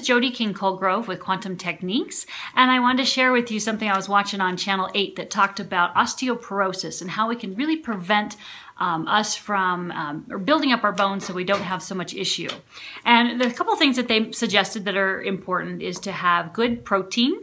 Jody King-Colgrove with Quantum Techniques, and I wanted to share with you something I was watching on Channel 8 that talked about osteoporosis and how we can really prevent us from or building up our bones so we don't have so much issue. And the couple of things that they suggested that are important is to have good protein,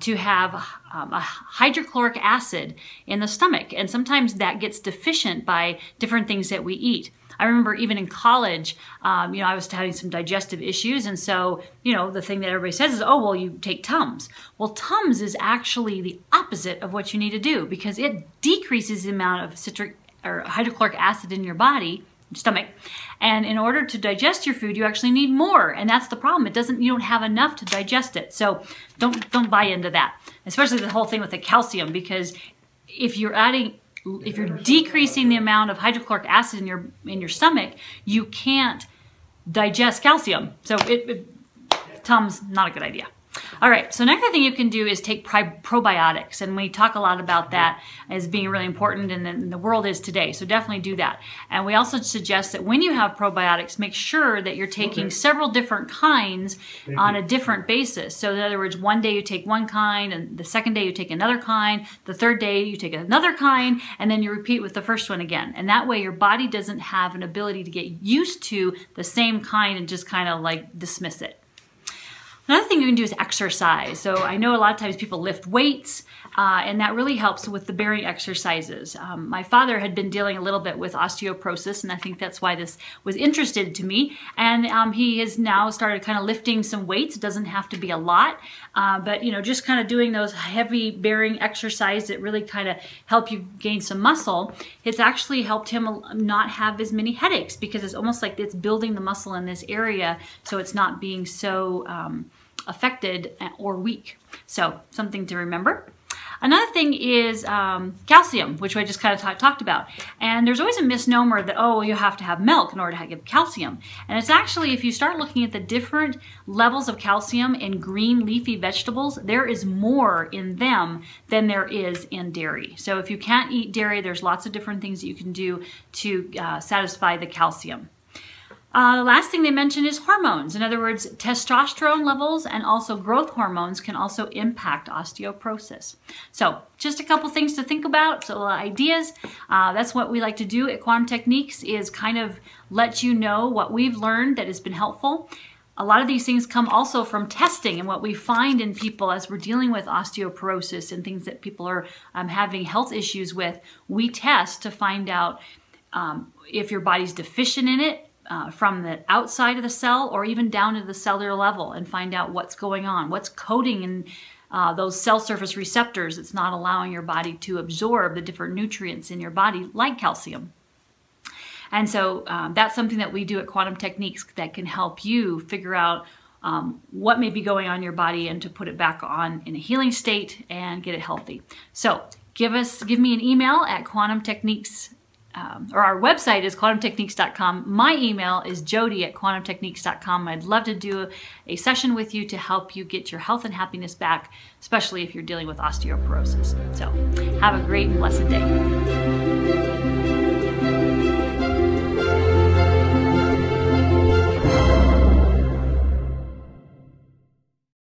to have a hydrochloric acid in the stomach, and sometimes that gets deficient by different things that we eat. I remember even in college, I was having some digestive issues, and so, the thing that everybody says is, oh, well, you take Tums. Well, Tums is actually the opposite of what you need to do because it decreases the amount of citric or hydrochloric acid in your body, stomach, and in order to digest your food, you actually need more, and that's the problem. You don't have enough to digest it, so don't buy into that. Especially the whole thing with the calcium, because if you're decreasing the amount of hydrochloric acid in your stomach, you can't digest calcium. So Tums, not a good idea. All right, so next thing you can do is take probiotics, and we talk a lot about that as being really important, and the world is today, so definitely do that. And we also suggest that when you have probiotics, make sure that you're taking several different kinds on a different basis. So in other words, one day you take one kind, and the second day you take another kind, the third day you take another kind, and then you repeat with the first one again. And that way your body doesn't have an ability to get used to the same kind and just kind of like dismiss it. Another thing you can do is exercise. So I know a lot of times people lift weights, and that really helps with the bearing exercises. My father had been dealing a little bit with osteoporosis, and I think that's why this was interested to me. And he has now started kind of lifting some weights. It doesn't have to be a lot, but just kind of doing those heavy bearing exercises that really kind of help you gain some muscle. It's actually helped him not have as many headaches because it's almost like it's building the muscle in this area, so it's not being so affected or weak. So something to remember. Another thing is calcium, which I just kind of talked about. And there's always a misnomer that, oh, you have to have milk in order to get calcium. And it's actually, if you start looking at the different levels of calcium in green leafy vegetables, there is more in them than there is in dairy. So if you can't eat dairy, there's lots of different things that you can do to satisfy the calcium. The last thing they mentioned is hormones. In other words, testosterone levels and also growth hormones can also impact osteoporosis. So just a couple things to think about, so ideas. That's what we like to do at Quantum Techniques, is kind of let you know what we've learned that has been helpful. A lot of these things come also from testing, and what we find in people as we're dealing with osteoporosis and things that people are having health issues with, we test to find out if your body's deficient in it, from the outside of the cell or even down to the cellular level, and find out what's going on, what's coding in those cell surface receptors that's not allowing your body to absorb the different nutrients in your body like calcium. And so that's something that we do at Quantum Techniques that can help you figure out what may be going on in your body and to put it back on in a healing state and get it healthy. So give me an email at Quantum Techniques. Or our website is quantumtechniques.com. My email is jody@quantumtechniques.com. I'd love to do a session with you to help you get your health and happiness back, especially if you're dealing with osteoporosis. So have a great and blessed day.